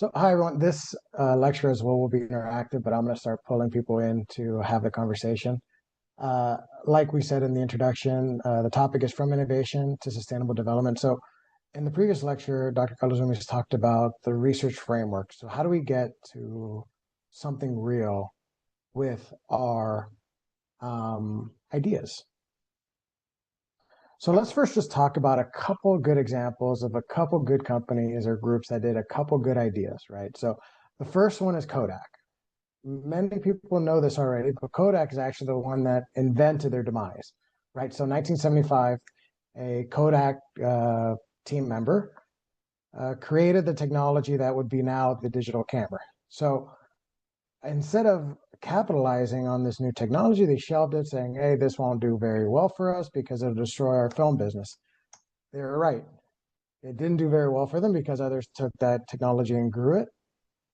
So, hi everyone. This lecture as well will be interactive, but I'm going to start pulling people in to have the conversation. Like we said in the introduction, the topic is from innovation to sustainable development. So, in the previous lecture, Dr. Kalouzoumis talked about the research framework. So, how do we get to something real with our ideas? So let's first just talk about a couple good examples of a couple good companies or groups that did a couple good ideas, right? So the first one is Kodak. Many people know this already, but Kodak is actually the one that invented their demise, right? So 1975, a Kodak team member created the technology that would be now the digital camera. So instead of capitalizing on this new technology, they shelved it saying, hey, this won't do very well for us because it'll destroy our film business. They were right. It didn't do very well for them because others took that technology and grew it.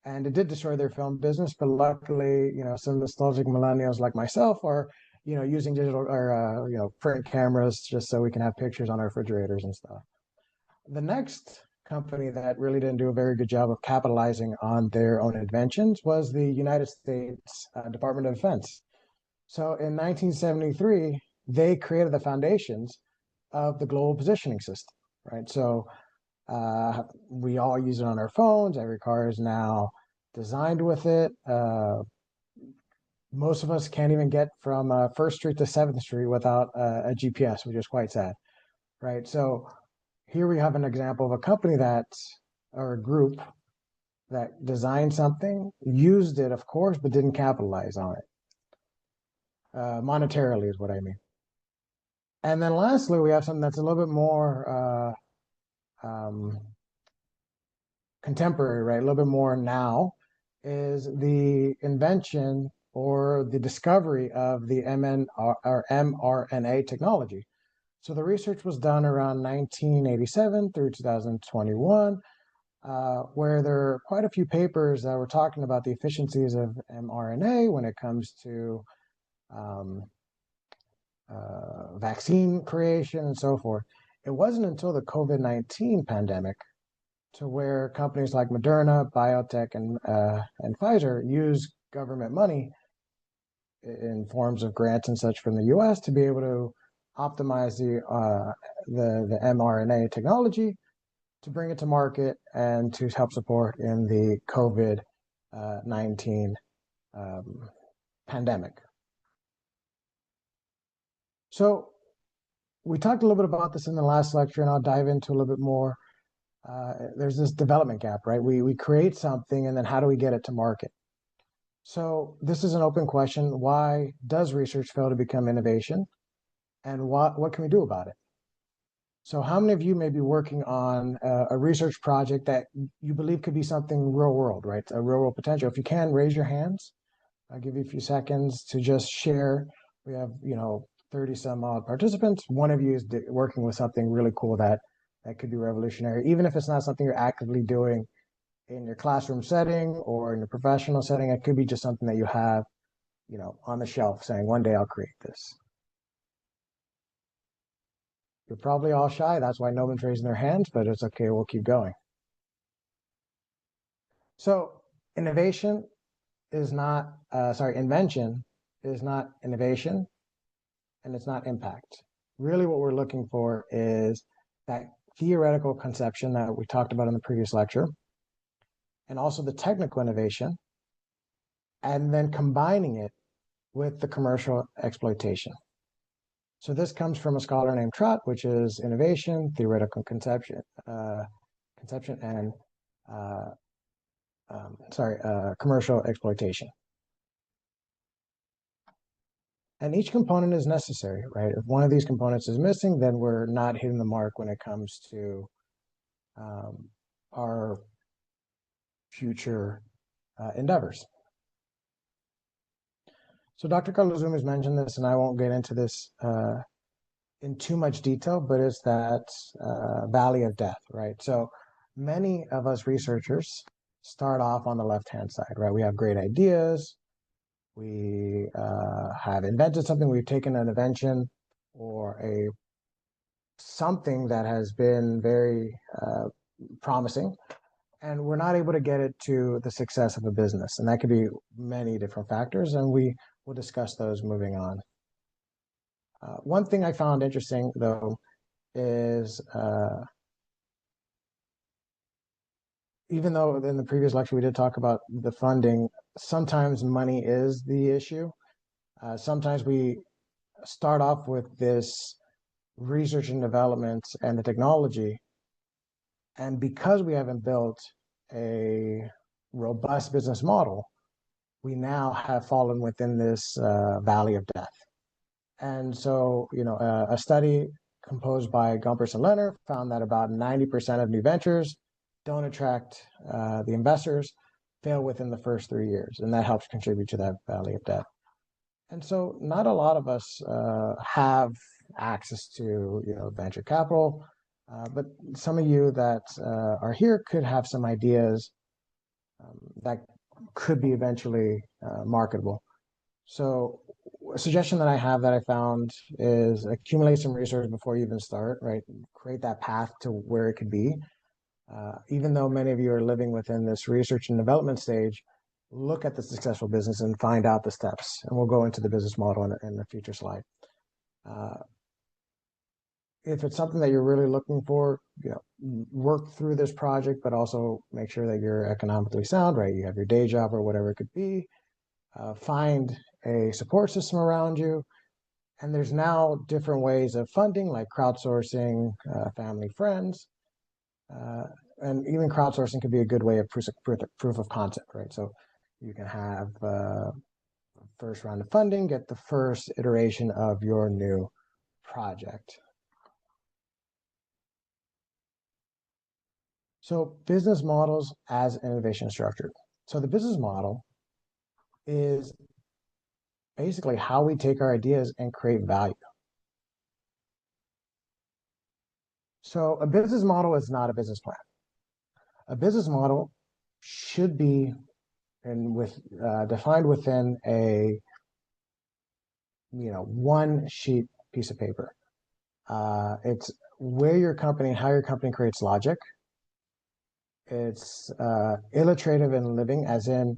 And it did destroy their film business. But luckily, some nostalgic millennials like myself are, using digital or, print cameras just so we can have pictures on our refrigerators and stuff. The next company that really didn't do a very good job of capitalizing on their own inventions was the United States Department of Defense. So in 1973, they created the foundations of the global positioning system, right? So we all use it on our phones. Every car is now designed with it. Most of us can't even get from 1st Street to 7th Street without a GPS, which is quite sad, right? So here we have an example of a company or a group that designed something, used it, of course, but didn't capitalize on it. Monetarily is what I mean. And then lastly, we have something that's a little bit more contemporary, right? A little bit more now, is the invention or the discovery of the mRNA technology. So the research was done around 1987 through 2021, where there are quite a few papers that were talking about the efficiencies of mRNA when it comes to vaccine creation and so forth. It wasn't until the COVID-19 pandemic to where companies like Moderna, biotech, and Pfizer use government money in forms of grants and such from the U.S. to be able to optimize the mRNA technology to bring it to market and to help support in the COVID-19 pandemic. So we talked a little bit about this in the last lecture, and I'll dive into a little bit more. There's this development gap, right? We create something, and then how do we get it to market? So this is an open question. Why does research fail to become innovation? And what can we do about it? So how many of you may be working on a research project that you believe could be something real world, right? A real world potential. If you can, raise your hands. I'll give you a few seconds to just share. We have, 30 some odd participants. One of you is working with something really cool that could be revolutionary, even if it's not something you're actively doing in your classroom setting or in your professional setting. It could be just something that you have, on the shelf saying, one day I'll create this. You're probably all shy. That's why no one's raising their hands, but it's okay. We'll keep going. So invention is not innovation, and it's not impact. Really what we're looking for is that theoretical conception that we talked about in the previous lecture, and also the technical innovation, and then combining it with the commercial exploitation. So this comes from a scholar named Trott, which is innovation, theoretical conception, and commercial exploitation. And each component is necessary, right? If one of these components is missing, then we're not hitting the mark when it comes to our future endeavors. So Dr. Kalouzoumis mentioned this, and I won't get into this in too much detail, but it's that valley of death, right? So many of us researchers start off on the left-hand side, right? We have great ideas. We have invented something. We've taken an invention or something that has been very promising, and we're not able to get it to the success of a business. And that could be many different factors, and we will discuss those moving on. One thing I found interesting, though, is even though in the previous lecture we did talk about the funding, sometimes money is the issue. Sometimes we start off with this research and development and the technology, and because we haven't built a robust business model, we now have fallen within this valley of death. And so, a study composed by Gumpers and Leonard found that about 90% of new ventures don't attract the investors, fail within the first 3 years, and that helps contribute to that valley of death. And so not a lot of us have access to venture capital, but some of you that are here could have some ideas that could be eventually marketable. So a suggestion that I have that I found is accumulate some resources before you even start, right? Create that path to where it could be. Even though many of you are living within this research and development stage, look at the successful business and find out the steps. And we'll go into the business model in a future slide. If it's something that you're really looking for, work through this project, but also make sure that you're economically sound, right? You have your day job or whatever it could be. Find a support system around you. And there's now different ways of funding, like crowdsourcing, family, friends. And even crowdsourcing could be a good way of proof of concept, right? So you can have first round of funding, get the first iteration of your new project. So business models as innovation structure. So the business model is basically how we take our ideas and create value. So a business model is not a business plan. A business model should be defined within a one sheet piece of paper. It's where your company and how your company creates logic. It's illustrative and living, as in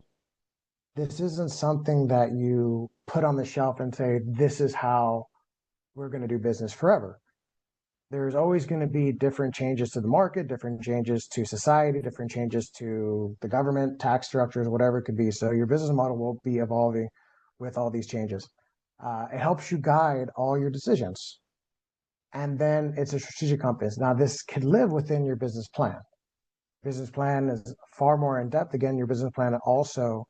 this isn't something that you put on the shelf and say, this is how we're going to do business forever. There's always going to be different changes to the market, different changes to society, different changes to the government, tax structures, whatever it could be. So your business model will be evolving with all these changes. It helps you guide all your decisions. And then it's a strategic compass. Now, this could live within your business plan. Business plan is far more in depth. Again, your business plan is also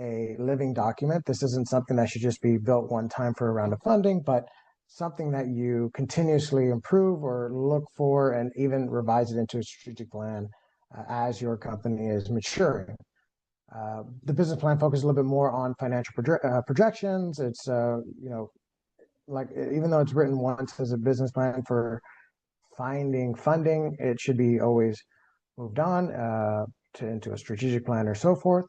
a living document. This isn't something that should just be built one time for a round of funding, but something that you continuously improve or look for and even revise it into a strategic plan as your company is maturing. The business plan focuses a little bit more on financial projections. It's, like even though it's written once as a business plan for finding funding, it should be always moved on into a strategic plan or so forth.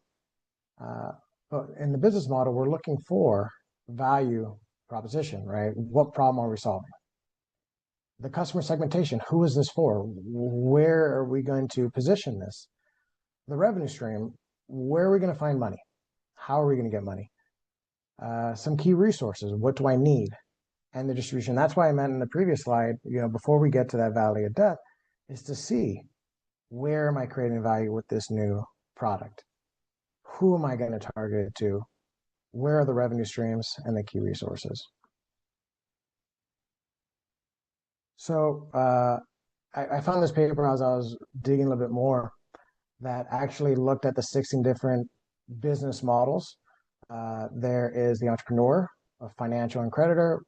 But in the business model, we're looking for value proposition, right? What problem are we solving? The customer segmentation, who is this for? Where are we going to position this? The revenue stream, where are we going to find money? How are we going to get money? Some key resources, what do I need? And the distribution. That's why I meant in the previous slide, before we get to that valley of death, is to see where am I creating value with this new product? Who am I going to target it to? Where are the revenue streams and the key resources? So I found this paper as I was digging a little bit more that actually looked at the 16 different business models. There is the entrepreneur, a financial and creditor.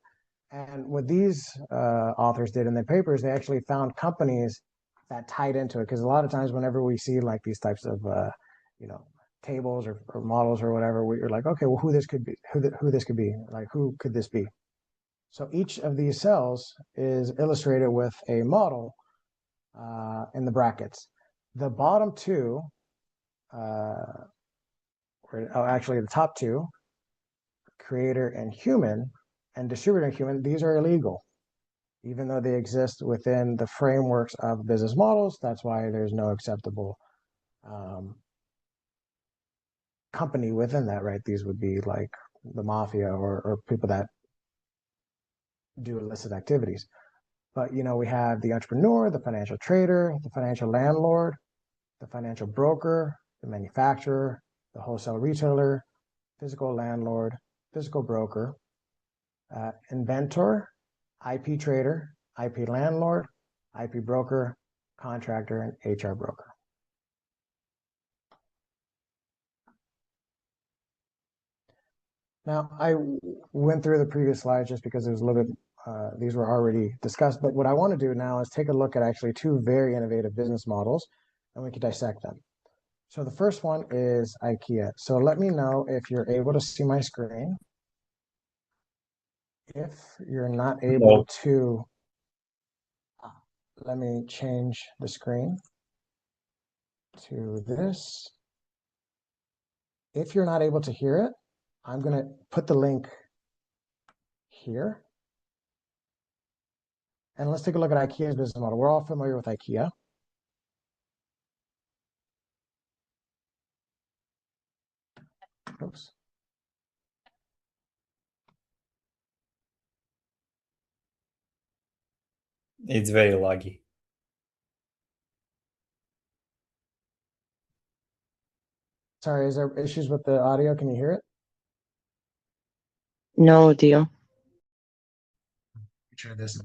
And what these authors did in their papers, they actually found companies that tied into it. Because a lot of times whenever we see like these types of, tables or models or whatever, we're like, okay, well, who this could be, who this could be, like, who could this be? So each of these cells is illustrated with a model in the brackets. The bottom two, actually the top two, creator and human, and distributor and human, these are illegal. Even though they exist within the frameworks of business models, that's why there's no acceptable company within that, right? These would be like the mafia or people that do illicit activities. But we have the entrepreneur, the financial trader, the financial landlord, the financial broker, the manufacturer, the wholesale retailer, physical landlord, physical broker, inventor, IP trader, IP landlord, IP broker, contractor, and HR broker. Now, I went through the previous slides just because it was a little bit, these were already discussed, but what I want to do now is take a look at actually two very innovative business models, and we can dissect them. So the first one is IKEA. So let me know if you're able to see my screen. If you're not able to, let me change the screen to this. If you're not able to hear it, I'm going to put the link here. And let's take a look at IKEA's business model. We're all familiar with IKEA. Oops. It's very laggy. Sorry, is there issues with the audio? Can you hear it? No, deal. Try this.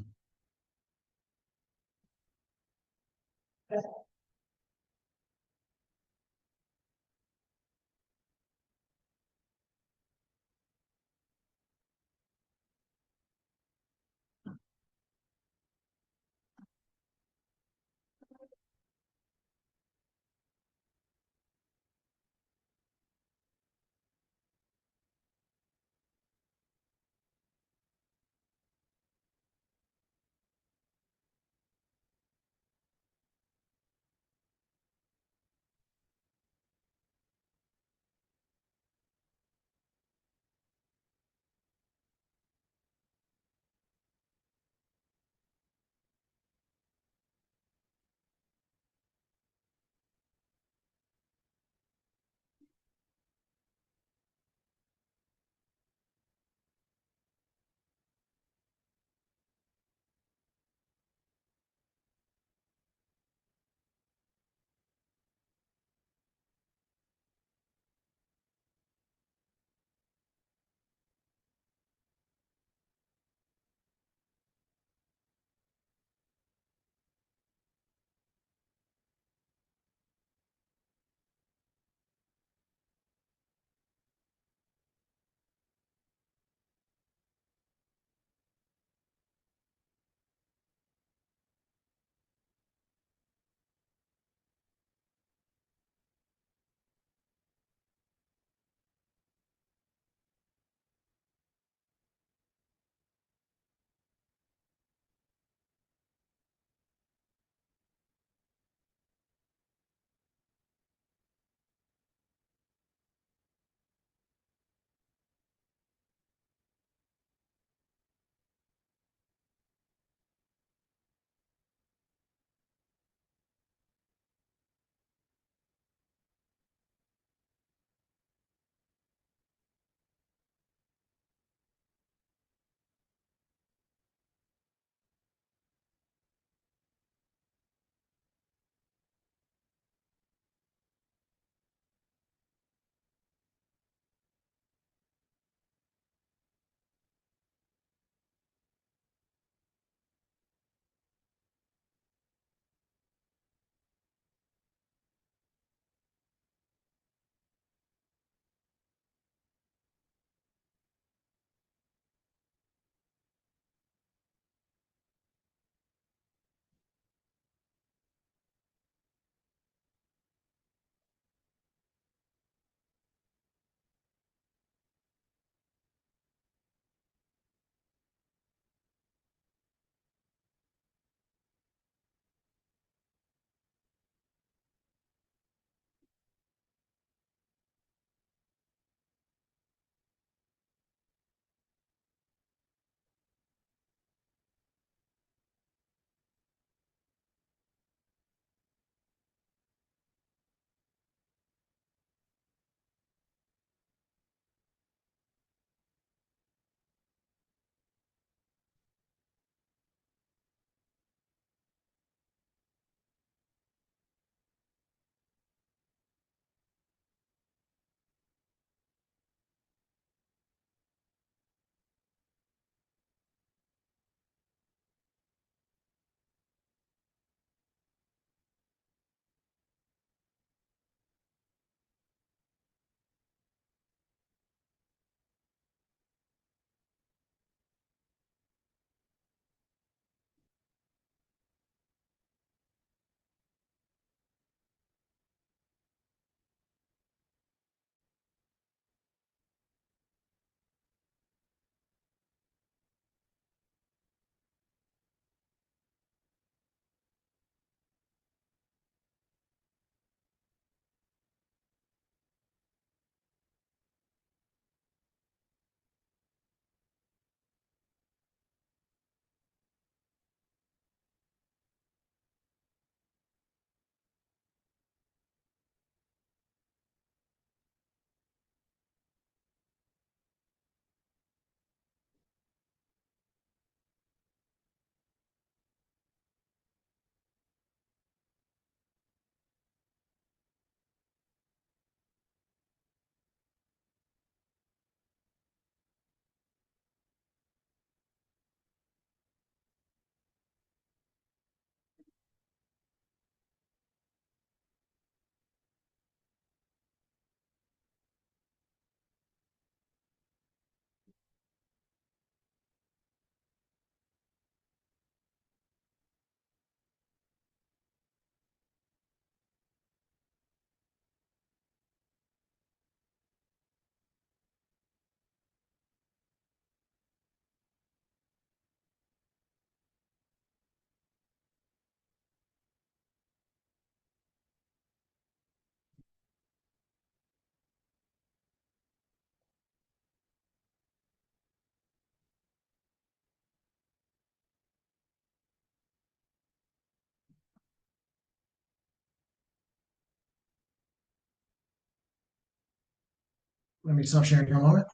let me stop sharing for a moment.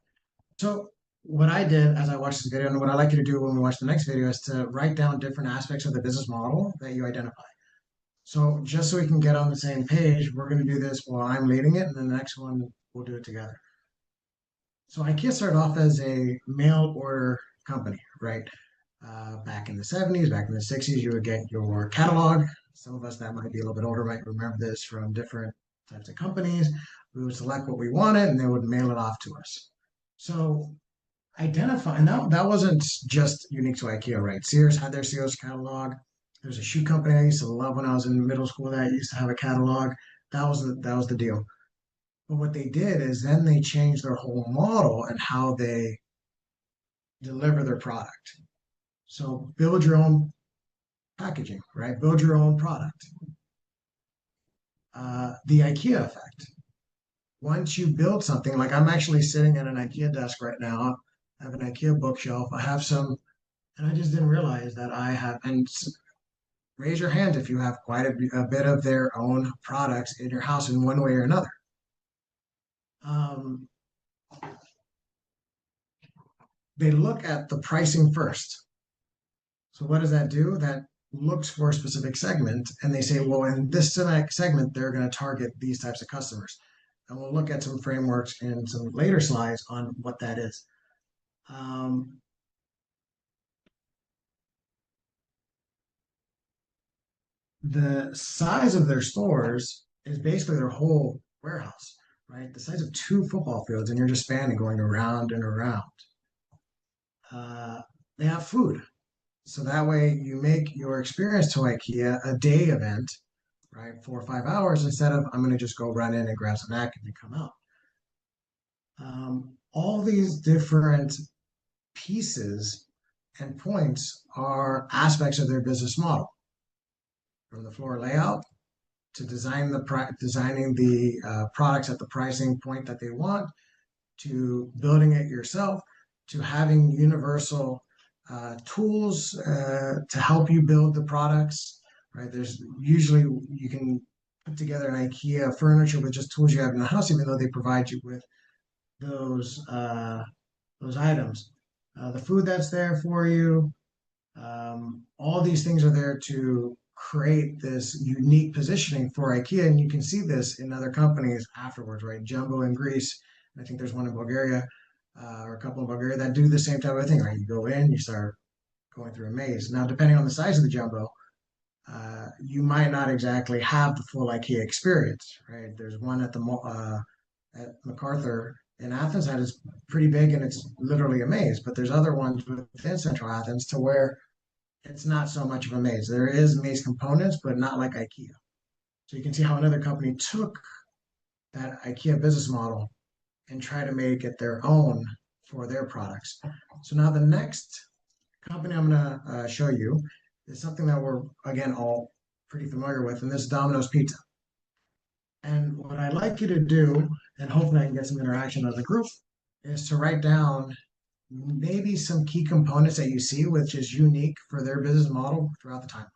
So what I did as I watched this video, and what I like you to do when we watch the next video, is to write down different aspects of the business model that you identify. So just so we can get on the same page, we're going to do this while I'm leading it, and then the next one we'll do it together. So IKEA started off as a mail order company, right? Back in the 70s, back in the 60s, you would get your catalog. Some of us that might be a little bit older might remember this from different types of companies. We would select what we wanted and they would mail it off to us. So identify, and that wasn't just unique to IKEA, right? Sears had their Sears catalog. There's a shoe company I used to love when I was in middle school that used to have a catalog. That was the deal. But what they did is then they changed their whole model and how they deliver their product. So build your own packaging, right? Build your own product. The IKEA effect. Once you build something, like I'm actually sitting at an IKEA desk right now. I have an IKEA bookshelf. I have some, and I just didn't realize that I have. And raise your hand if you have quite a bit of their own products in your house in one way or another. Um, they look at the pricing first. So what does that do? That looks for a specific segment, and they say, well, in this segment, they're going to target these types of customers. And we'll look at some frameworks in some later slides on what that is. Um, the size of their stores is basically their whole warehouse, right? The size of two football fields, and you're just spanning going around and around. Uh, they have food. So that way you make your experience to IKEA a day event, right? 4 or 5 hours instead of I'm going to just go run in and grab some napkins and come out. All these different pieces and points are aspects of their business model, from the floor layout to designing the products at the pricing point that they want, to building it yourself, to having universal tools to help you build the products. Right? There's usually you can put together an IKEA furniture with just tools you have in the house, even though they provide you with those uh, those items. The food that's there for you, all these things are there to create this unique positioning for IKEA, and you can see this in other companies afterwards, right? Jumbo in Greece, I think there's one in Bulgaria, or a couple in Bulgaria that do the same type of thing, right? You go in, you start going through a maze. Now, depending on the size of the jumbo, you might not exactly have the full IKEA experience, right? There's one at MacArthur in Athens that is pretty big and it's literally a maze, but there's other ones within Central Athens to where it's not so much of a maze. There is maze components, but not like IKEA. So you can see how another company took that IKEA business model and try to make it their own for their products. So now the next company I'm going to show you is something that we're, again, all pretty familiar with, and this is Domino's Pizza. And what I'd like you to do, and hopefully I can get some interaction as a group, is to write down maybe some key components that you see, which is unique for their business model throughout the timeline.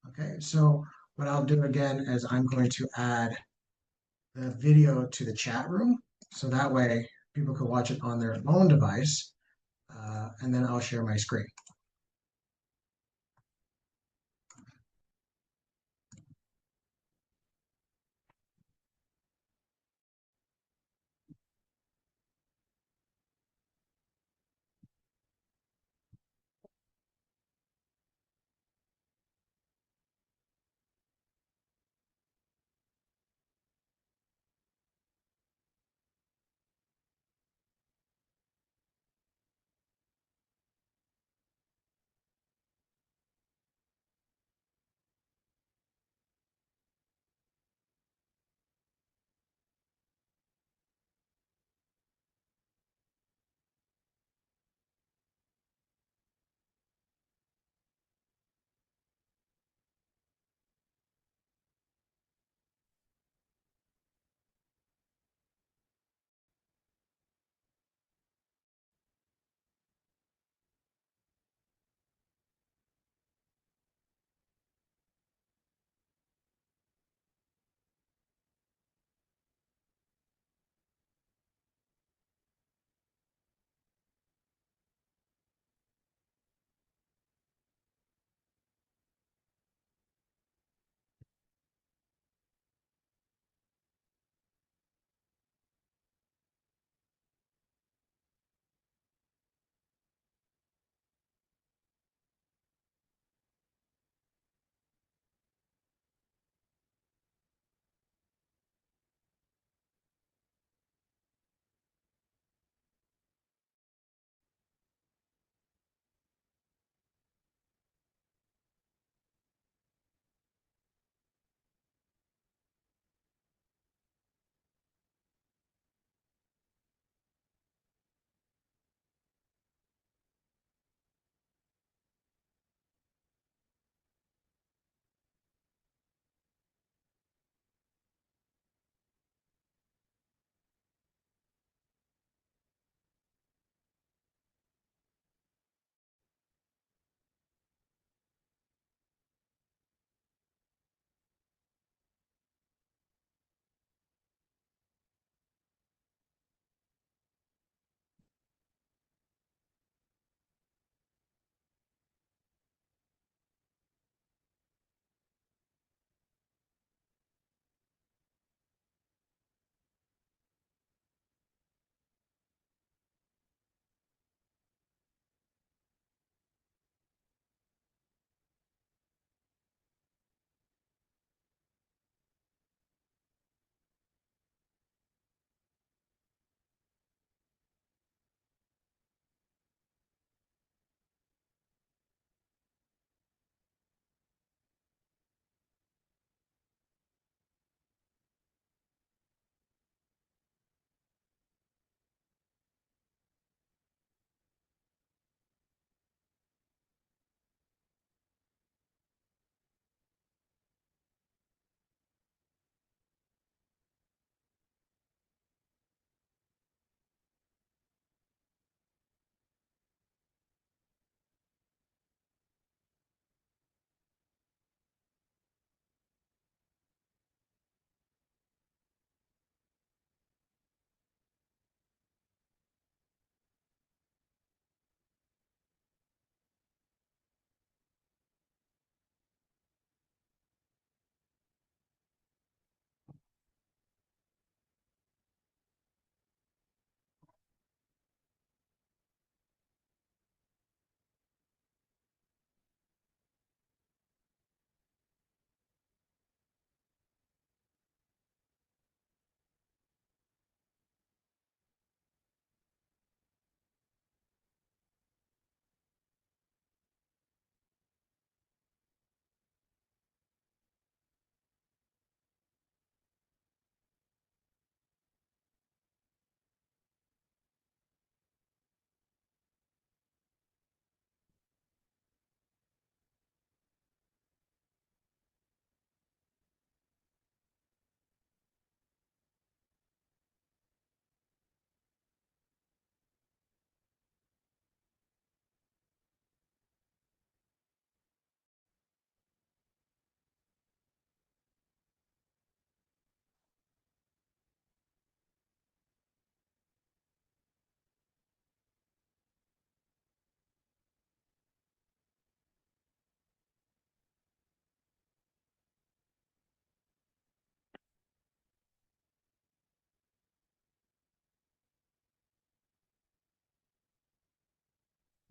Okay, so what I'll do again is I'm going to add the video to the chat room. So that way people can watch it on their own device. And then I'll share my screen.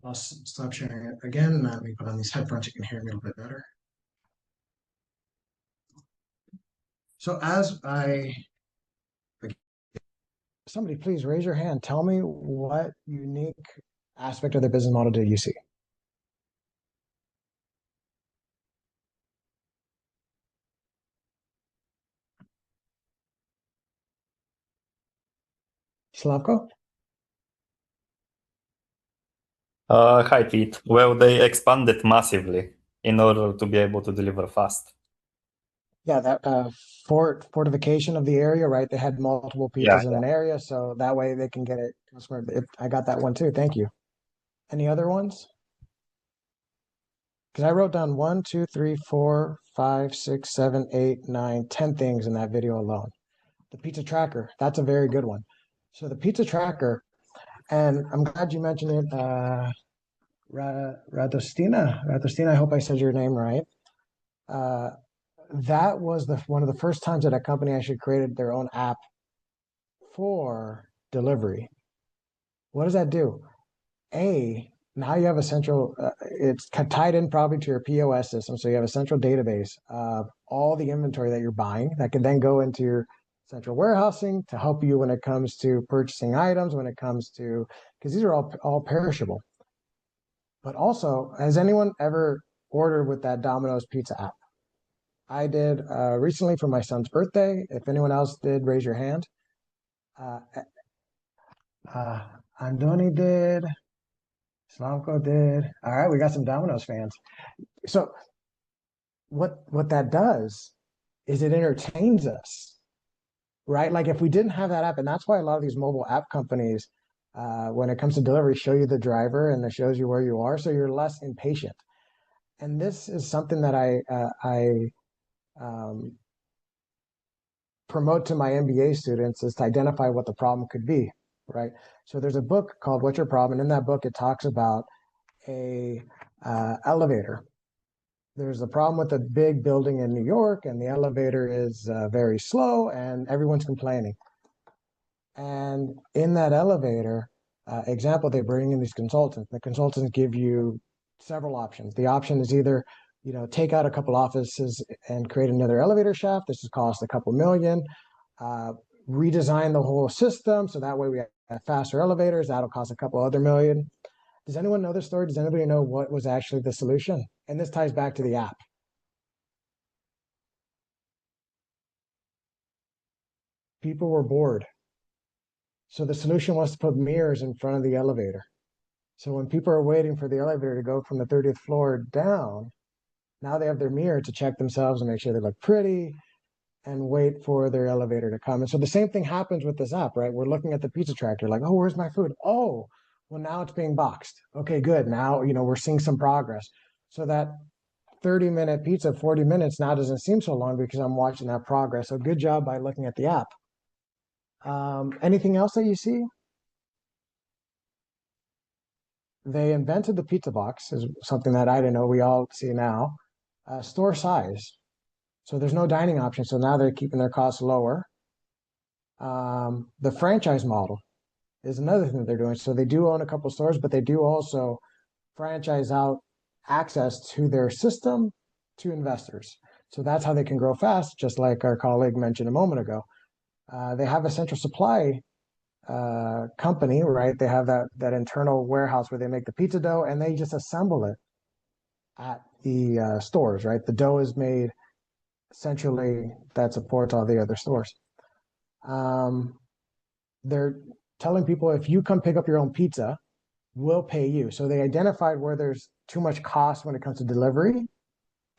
I'll stop sharing it again. Let me put on these headphones. You can hear me a little bit better. So somebody please raise your hand. Tell me what unique aspect of the business model do you see? Slavko? Hi, Pete. Well, they expanded massively in order to be able to deliver fast. Yeah, that fortification of the area, right? They had multiple Yeah, pizzas in an area, so that way they can get it. I got that one too. Thank you. Any other ones? Because I wrote down 1, 2, 3, 4, 5, 6, 7, 8, 9, 10 things in that video alone. The pizza tracker, that's a very good one. So the pizza tracker, and I'm glad you mentioned it, Radostina. Radostina, I hope I said your name right. That was one of the first times that a company actually created their own app for delivery. What does that do? Now you have a central, it's tied in probably to your POS system. So you have a central database of all the inventory that you're buying that can then go into your central warehousing to help you when it comes to purchasing items, when it comes to, because these are all perishable. But also, has anyone ever ordered with that Domino's Pizza app? I did recently for my son's birthday. If anyone else did, raise your hand. Uh, uh, Andoni did. Slavko did. All right, we got some Domino's fans. So what that does is it entertains us, right? Like if we didn't have that app, and that's why a lot of these mobile app companies, when it comes to delivery, show you the driver and it shows you where you are, so you're less impatient. And this is something that I promote to my MBA students is to identify what the problem could be, right? So there's a book called What's Your Problem? And in that book, it talks about a elevator. There's a problem with a big building in New York, and the elevator is very slow, and everyone's complaining. And in that elevator example, they bring in these consultants. The consultants give you several options. The option is either, take out a couple offices and create another elevator shaft. This has cost a couple million. Redesign the whole system so that way we have faster elevators. That'll cost a couple other million. Does anyone know this story? Does anybody know what was actually the solution? And this ties back to the app. People were bored. So the solution was to put mirrors in front of the elevator. So when people are waiting for the elevator to go from the 30th floor down, now they have their mirror to check themselves and make sure they look pretty and wait for their elevator to come. And so the same thing happens with this app, right? We're looking at the pizza tractor like, oh, where's my food? Oh, well, now it's being boxed. Okay, good. Now, we're seeing some progress. So that 30-minute pizza, 40 minutes now doesn't seem so long because I'm watching that progress. So good job by looking at the app. Anything else that you see? They invented the pizza box, is something that I didn't know we all see now. Store size. So there's no dining option. So now they're keeping their costs lower. The franchise model is another thing that they're doing. So they do own a couple stores, but they do also franchise out access to their system to investors. So that's how they can grow fast, just like our colleague mentioned a moment ago. They have a central supply company, right? They have that internal warehouse where they make the pizza dough and they just assemble it at the stores, right? The dough is made centrally that supports all the other stores. They're telling people if you come pick up your own pizza, we'll pay you. So they identified where there's too much cost when it comes to delivery.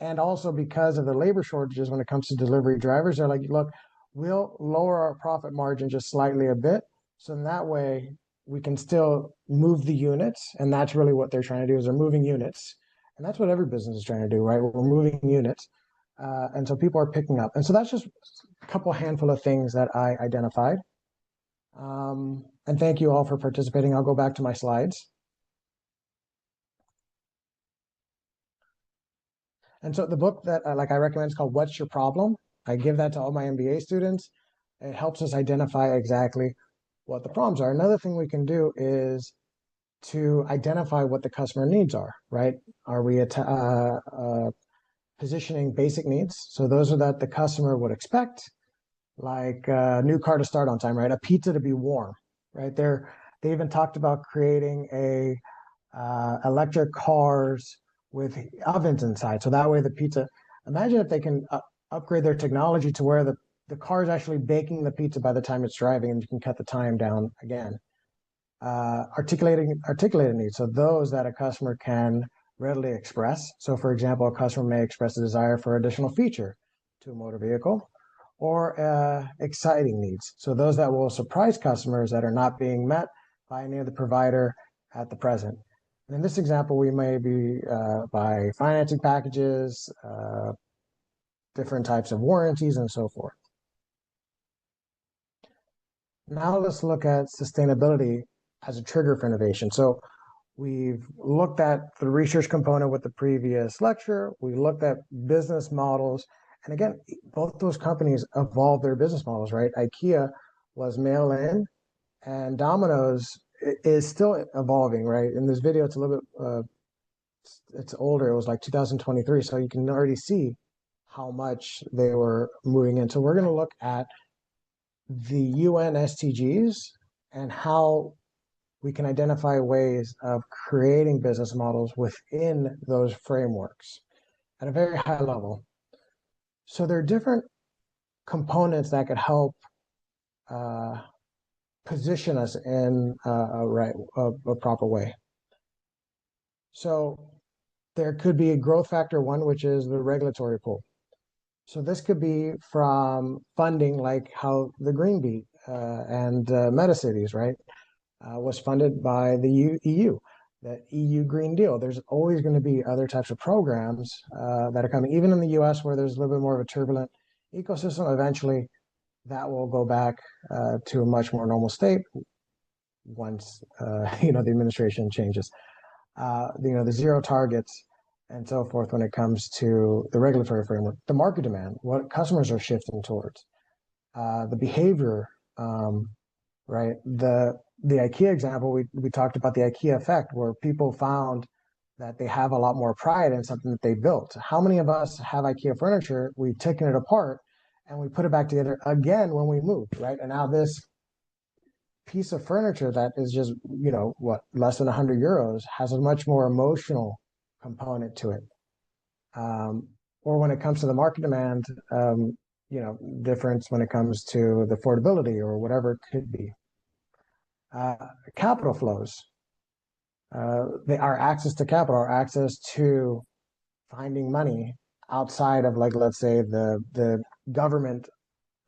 And also because of the labor shortages when it comes to delivery drivers, they're like, look, we'll lower our profit margin just slightly a bit. So in that way, we can still move the units. And that's really what they're trying to do is they're moving units. And that's what every business is trying to do, right? We're moving units. And so people are picking up. And so that's just a couple handful of things that I identified. And thank you all for participating. I'll go back to my slides. And so the book that I recommend is called What's Your Problem? I give that to all my MBA students. It helps us identify exactly what the problems are. Another thing we can do is to identify what the customer needs are, right? Are we positioning basic needs? So those are that the customer would expect, like a new car to start on time, right? A pizza to be warm, right? They even talked about creating a electric cars with ovens inside. So that way the pizza, imagine if they can upgrade their technology to where the car is actually baking the pizza by the time it's driving, and you can cut the time down again. Articulated needs. So those that a customer can readily express. So for example, a customer may express a desire for additional feature to a motor vehicle, or exciting needs. So those that will surprise customers that are not being met by any other provider at the present. And in this example, we may be by financing packages, different types of warranties, and so forth. Now let's look at sustainability as a trigger for innovation. So we've looked at the research component with the previous lecture. We looked at business models. And again, both those companies evolved their business models, right? IKEA was mail in, and Domino's is still evolving, right? In this video, it's a little bit, it's older. It was like 2023. So you can already see how much they were moving in. So we're going to look at the UN SDGs and how we can identify ways of creating business models within those frameworks at a very high level. So there are different components that could help position us in a proper way. So there could be a growth factor one, which is the regulatory pull. So this could be from funding, like how the GREENBEAT and MetaCities, right, was funded by the EU, the EU Green Deal. There's always going to be other types of programs that are coming, even in the US, where there's a little bit more of a turbulent ecosystem. Eventually, that will go back to a much more normal state once the administration changes. The zero targets and so forth when it comes to the regulatory framework, the market demand, what customers are shifting towards, the behavior, right? The IKEA example, we talked about the IKEA effect, where people found that they have a lot more pride in something that they built. How many of us have IKEA furniture? We've taken it apart and we put it back together again when we moved, right? And now this piece of furniture that is just, less than 100 euros has a much more emotional component to it. Or when it comes to the market demand, difference when it comes to the affordability or whatever it could be. Capital flows, our access to capital, our access to finding money outside of, like, let's say the government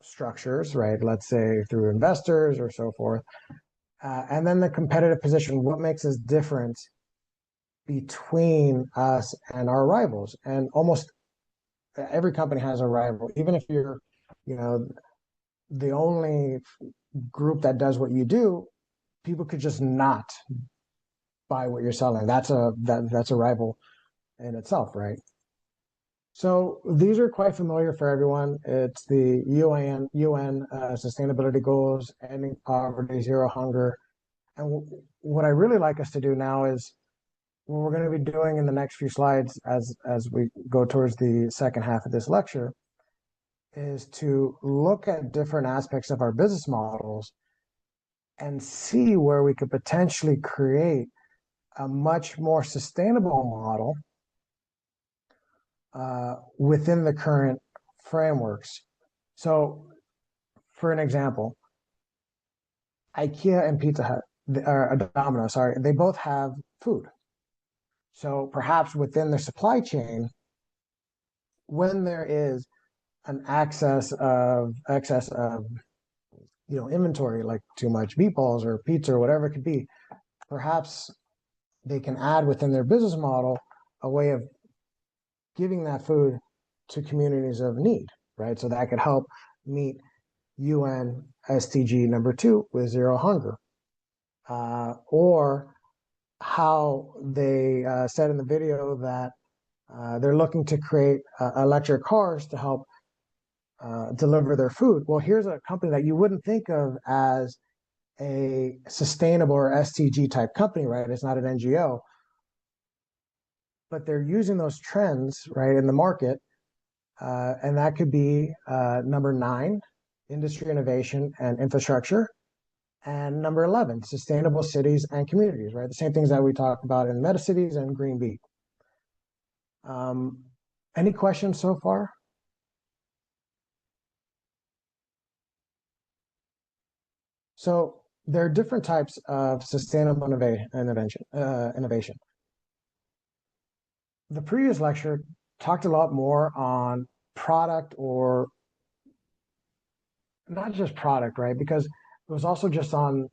structures, right? Let's say through investors or so forth. And then the competitive position, what makes us different between us and our rivals? And almost every company has a rival, even if you're, the only group that does what you do, people could just not buy what you're selling. That's a rival in itself, right? So these are quite familiar for everyone. It's the UN sustainability goals, ending poverty, zero hunger. And what I really like us to do now is, what we're going to be doing in the next few slides as we go towards the second half of this lecture, is to look at different aspects of our business models and see where we could potentially create a much more sustainable model within the current frameworks. So, for an example, IKEA and Pizza Hut, or Domino's, sorry, they both have food. So perhaps within their supply chain, when there is an excess of inventory, like too much meatballs or pizza or whatever it could be, perhaps they can add within their business model a way of giving that food to communities of need, right? So that could help meet UN SDG number 2 with zero hunger. Or how they said in the video that they're looking to create electric cars to help deliver their food. Well, here's a company that you wouldn't think of as a sustainable or SDG type company, right? It's not an NGO, but they're using those trends, right, in the market. And that could be number 9, industry innovation and infrastructure. And number 11, sustainable cities and communities, right? The same things that we talked about in Metacities and GREENBEAT. Any questions so far? So there are different types of sustainable innovation. The previous lecture talked a lot more on product, or not just product, right? Because it was also just on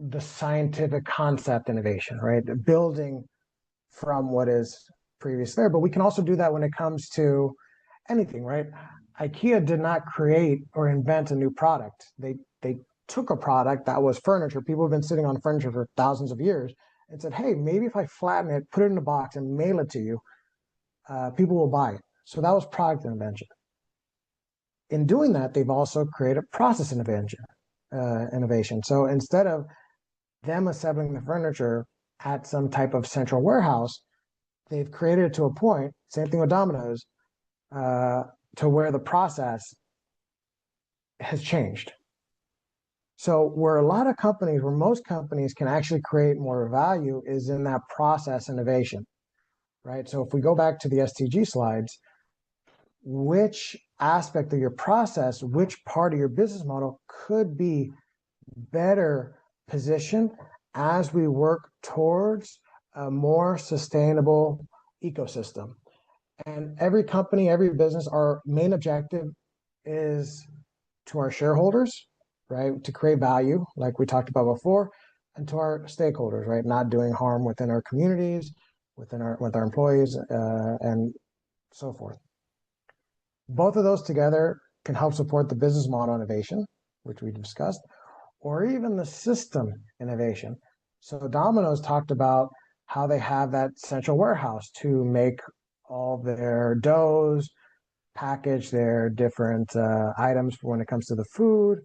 the scientific concept innovation, right? Building from what is previous there. But we can also do that when it comes to anything, right? IKEA did not create or invent a new product. They took a product that was furniture. People have been sitting on furniture for thousands of years and said, hey, maybe if I flatten it, put it in a box and mail it to you, people will buy it. So that was product invention. In doing that, they've also created process innovation. So instead of them assembling the furniture at some type of central warehouse, they've created it to a point, same thing with Domino's, to where the process has changed. So where most companies can actually create more value is in that process innovation, right? So if we go back to the STG slides, which aspect of your process, which part of your business model could be better positioned as we work towards a more sustainable ecosystem? And every company, every business, our main objective is to our shareholders, right? To create value, like we talked about before, and to our stakeholders, right? Not doing harm within our communities, with our employees, and so forth. Both of those together can help support the business model innovation, which we discussed, or even the system innovation. So Domino's talked about how they have that central warehouse to make all their doughs, package their different items for when it comes to the food.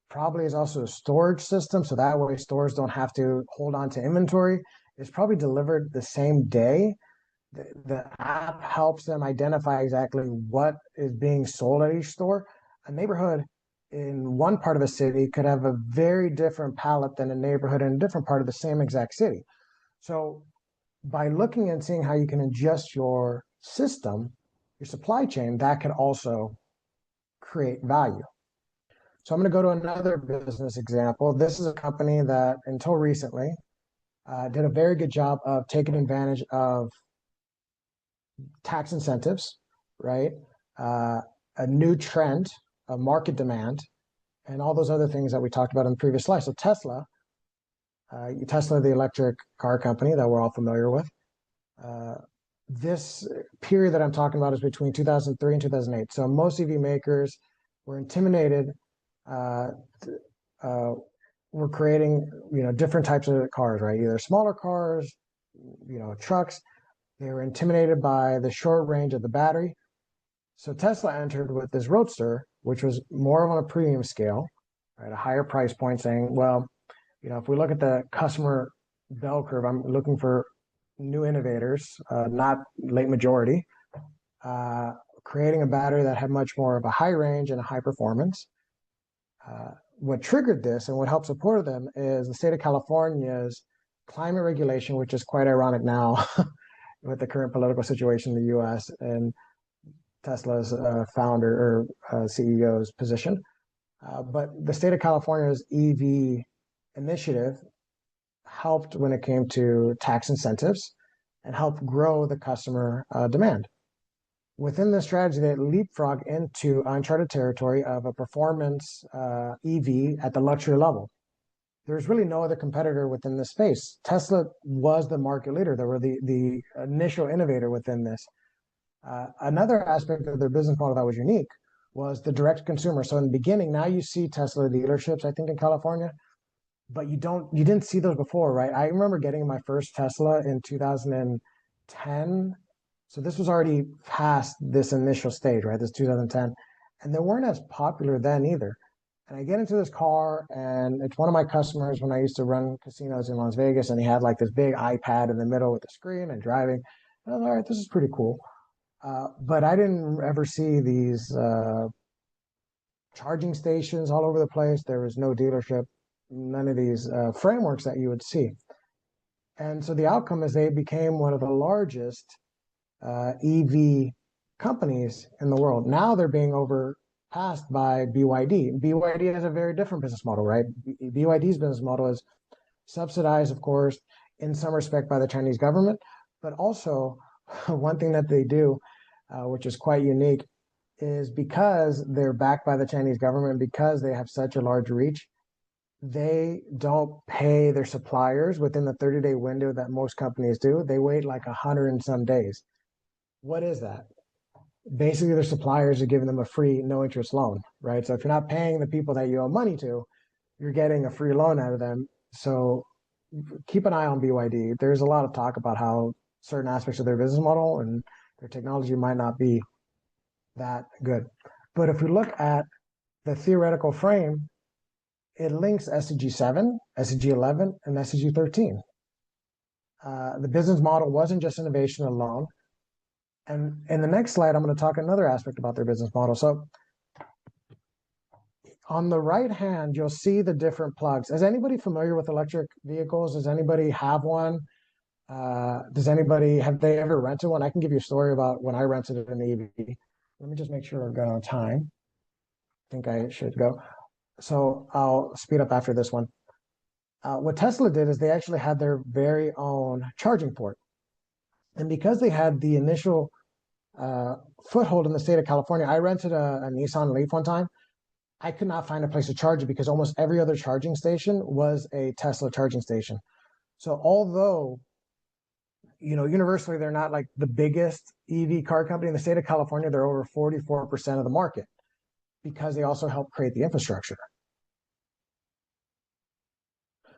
Probably is also a storage system, so that way stores don't have to hold on to inventory. It's probably delivered the same day. The app helps them identify exactly what is being sold at each store. A neighborhood in one part of a city could have a very different palette than a neighborhood in a different part of the same exact city. So by looking and seeing how you can adjust your system, your supply chain, that can also create value. So I'm going to go to another business example. This is a company that until recently did a very good job of taking advantage of tax incentives, right? A new trend, a market demand, and all those other things that we talked about in the previous slide. So Tesla, the electric car company that we're all familiar with, this period that I'm talking about is between 2003 and 2008. So most EV makers were intimidated. We're creating, different types of cars, right? Either smaller cars, trucks. They were intimidated by the short range of the battery. So Tesla entered with this Roadster, which was more on a premium scale, right? A higher price point, saying, well, if we look at the customer bell curve, I'm looking for new innovators, not late majority, creating a battery that had much more of a high range and a high performance. What triggered this and what helped support them is the state of California's climate regulation, which is quite ironic now with the current political situation in the US and Tesla's founder or CEO's position. But the state of California's EV initiative helped when it came to tax incentives and helped grow the customer demand. Within this strategy, they leapfrog into uncharted territory of a performance EV at the luxury level. There's really no other competitor within this space. Tesla was the market leader. They were the initial innovator within this. Another aspect of their business model that was unique was the direct consumer. So in the beginning, now you see Tesla dealerships, I think in California, but you didn't see those before, right? I remember getting my first Tesla in 2010. So this was already past this initial stage, right? This 2010. And they weren't as popular then either. And I get into this car and It's one of my customers when I used to run casinos in Las Vegas, and he had like this big iPad in the middle with the screen and driving. And I was all right, this is pretty cool. But I didn't ever see these charging stations all over the place. There was no dealership, none of these frameworks that you would see. And so the outcome is they became one of the largest EV companies in the world. Now they're being overpassed by BYD. BYD has a very different business model, right? BYD's business model is subsidized, of course, in some respect by the Chinese government, but also one thing that they do, which is quite unique, is because they're backed by the Chinese government, because they have such a large reach, they don't pay their suppliers within the 30-day window that most companies do. They wait like 100 and some days. What is that? Basically, their suppliers are giving them a free, no interest loan, right? So if you're not paying the people that you owe money to, you're getting a free loan out of them. So keep an eye on BYD. There's a lot of talk about how certain aspects of their business model and their technology might not be that good. But if we look at the theoretical frame, it links SDG 7, SDG 11, and SDG 13. The business model wasn't just innovation alone. And in the next slide, I'm going to talk another aspect about their business model. So on the right hand, you'll see the different plugs. Is anybody familiar with electric vehicles? Does anybody have one? Have they ever rented one? I can give you a story about when I rented an EV. Let me just make sure we're good on time. I think I should go. So I'll speed up after this one. What Tesla did is they actually had their very own charging port. And because they had the initial foothold in the state of California, I rented a Nissan Leaf one time. I could not find a place to charge it because almost every other charging station was a Tesla charging station. So although, universally, they're not like the biggest EV car company in the state of California, they're over 44% of the market because they also help create the infrastructure.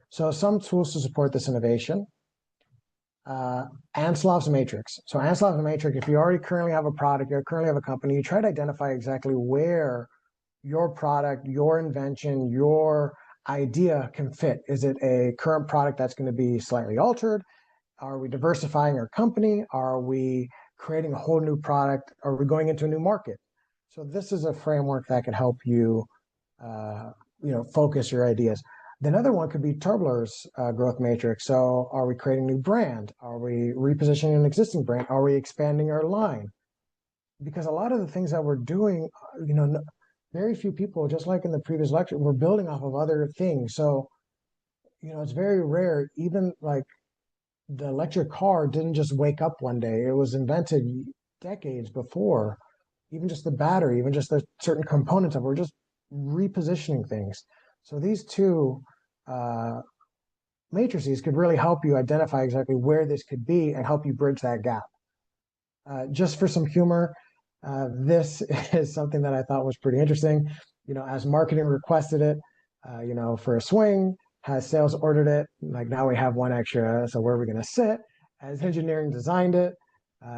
So some tools to support this innovation. Anslov's matrix. So Anslov's matrix, if you already currently have a product, you currently have a company, you try to identify exactly where your product, your invention, your idea can fit. Is it a current product that's going to be slightly altered? Are we diversifying our company? Are we creating a whole new product? Are we going into a new market? So this is a framework that can help you, focus your ideas. Another one could be Tobler's growth matrix. So are we creating a new brand? Are we repositioning an existing brand? Are we expanding our line? Because a lot of the things that we're doing, very few people, just like in the previous lecture, we're building off of other things. So, it's very rare, even like the electric car didn't just wake up one day. It was invented decades before. Even just the battery, even just the certain components of it, we're just repositioning things. So these two matrices could really help you identify exactly where this could be and help you bridge that gap. Just for some humor, this is something that I thought was pretty interesting. As marketing requested it, for a swing, has sales ordered it, like now we have one extra, so where are we going to sit? As engineering designed it,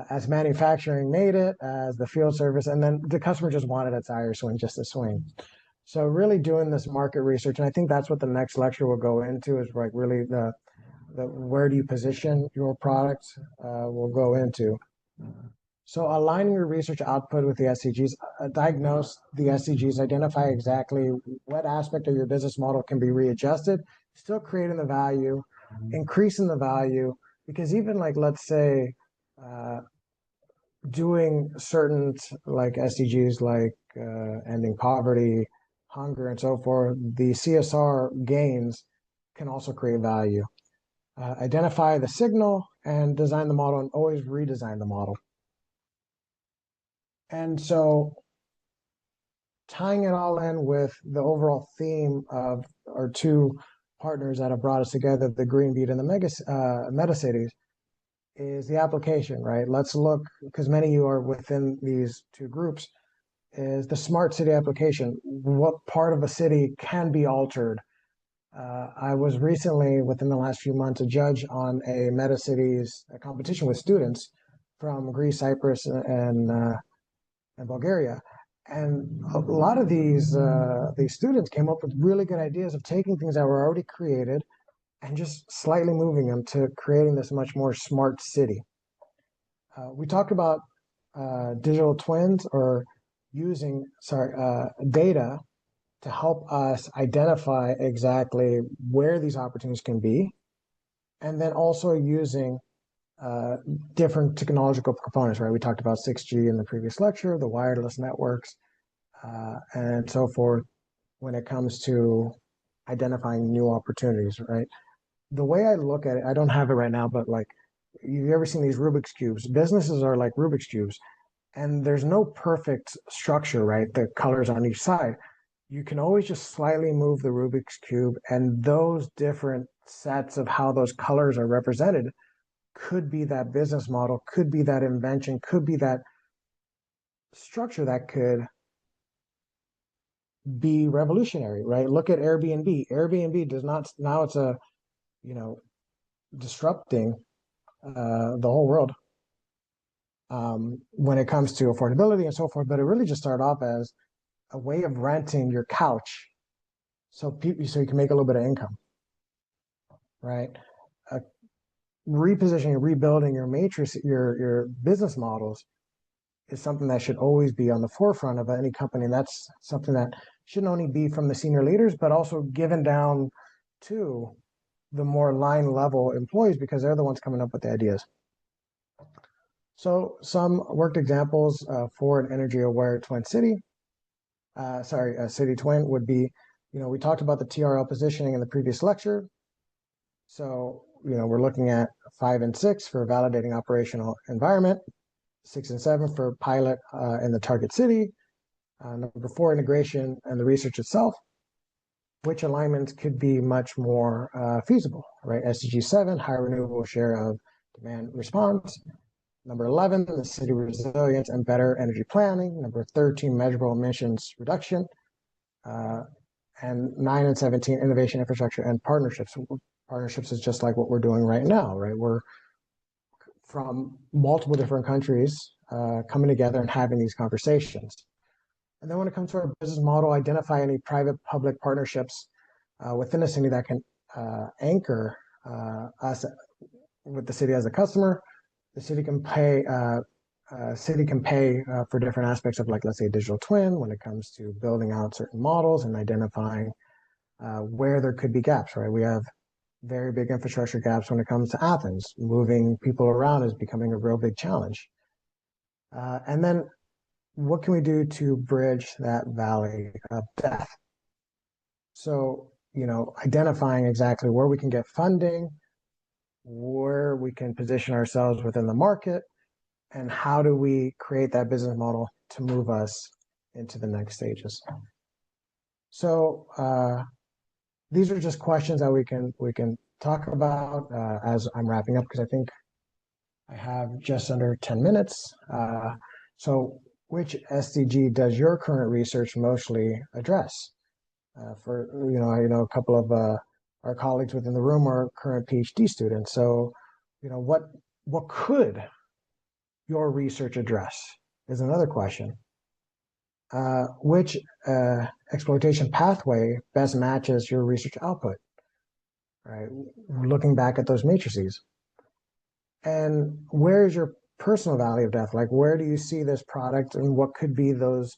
as manufacturing made it, as the field service, and then the customer just wanted a tire swing, just a swing. So really doing this market research, and I think that's what the next lecture will go into, is like really the where do you position your product will go into. So aligning your research output with the SDGs, diagnose the SDGs, identify exactly what aspect of your business model can be readjusted, still creating the value, increasing the value, because even like, let's say, doing certain like SDGs like ending poverty, hunger, and so forth, the CSR gains can also create value. Identify the signal and design the model, and always redesign the model. And so tying it all in with the overall theme of our two partners that have brought us together, the GREENBEAT and the Metacities, is the application, right? Let's look, because many of you are within these two groups, is the smart city application. What part of a city can be altered? I was recently, within the last few months, a judge on a Metacities competition with students from Greece, Cyprus, and Bulgaria. And a lot of these students came up with really good ideas of taking things that were already created and just slightly moving them to creating this much more smart city. We talked about digital twins or using data to help us identify exactly where these opportunities can be, and then also using different technological components, right? We talked about 6G in the previous lecture, the wireless networks, and so forth when it comes to identifying new opportunities, right? The way I look at it, I don't have it right now, but like, you've ever seen these Rubik's Cubes? Businesses are like Rubik's Cubes, and there's no perfect structure, right? The colors on each side. You can always just slightly move the Rubik's Cube, and those different sets of how those colors are represented could be that business model, could be that invention, could be that structure that could be revolutionary, right? Look at Airbnb. Airbnb does not, now it's a, you know, disrupting the whole world when it comes to affordability and so forth. But it really just started off as a way of renting your couch so you can make a little bit of income, right? Repositioning, rebuilding your matrix, your business models is something that should always be on the forefront of any company. And that's something that shouldn't only be from the senior leaders, but also given down to the more line level employees, because they're the ones coming up with the ideas. So some worked examples for an energy aware twin city. A city twin would be, we talked about the TRL positioning in the previous lecture. So, we're looking at 5 and 6 for validating operational environment, 6 and 7 for pilot in the target city, number 4, integration and the research itself, which alignments could be much more feasible, right? SDG 7, high renewable share of demand response. Number 11, the city resilience and better energy planning. Number 13, measurable emissions reduction. And 9 and 17, innovation, infrastructure, and partnerships. Partnerships is just like what we're doing right now, right? We're from multiple different countries coming together and having these conversations. And then when it comes to our business model, identify any private-public partnerships within a city that can anchor us with the city as a customer. The city can pay for different aspects of, like, let's say, digital twin when it comes to building out certain models and identifying where there could be gaps, right? We have very big infrastructure gaps when it comes to Athens. Moving people around is becoming a real big challenge. And then what can we do to bridge that valley of death? So, identifying exactly where we can get funding, where we can position ourselves within the market, and how do we create that business model to move us into the next stages. So these are just questions that we can talk about as I'm wrapping up, because I think I have just under 10 minutes. So which SDG does your current research mostly address? For I know a couple of our colleagues within the room are current PhD students. So what could your research address is another question. Which exploitation pathway best matches your research output, right? Looking back at those matrices. And where is your personal valley of death? Like, where do you see this product, and what could be those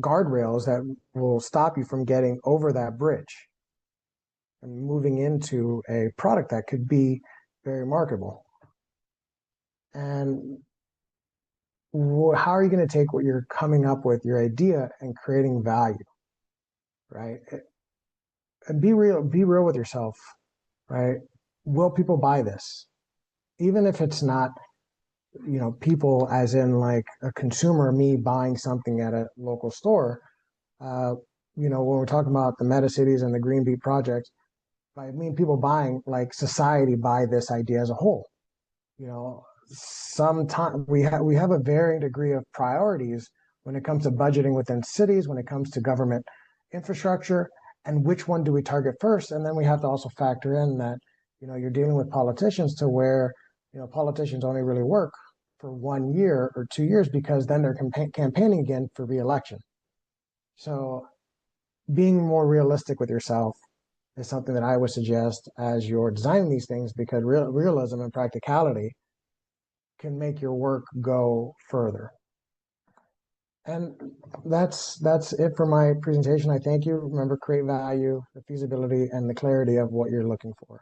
guardrails that will stop you from getting over that bridge and moving into a product that could be very marketable? And how are you going to take what you're coming up with, your idea, and creating value, right? And be real with yourself, right? Will people buy this? Even if it's not, people as in like a consumer, me buying something at a local store, when we're talking about the Metacities and the GREENBEAT project, I mean, people buying, like, society buy this idea as a whole. Sometimes we have a varying degree of priorities when it comes to budgeting within cities, when it comes to government infrastructure, and which one do we target first? And then we have to also factor in that, you're dealing with politicians, to where, politicians only really work for 1 year or 2 years because then they're campaigning again for re-election. So being more realistic with yourself is something that I would suggest as you're designing these things, because realism and practicality can make your work go further. And that's it for my presentation. I thank you. Remember, create value, the feasibility, and the clarity of what you're looking for.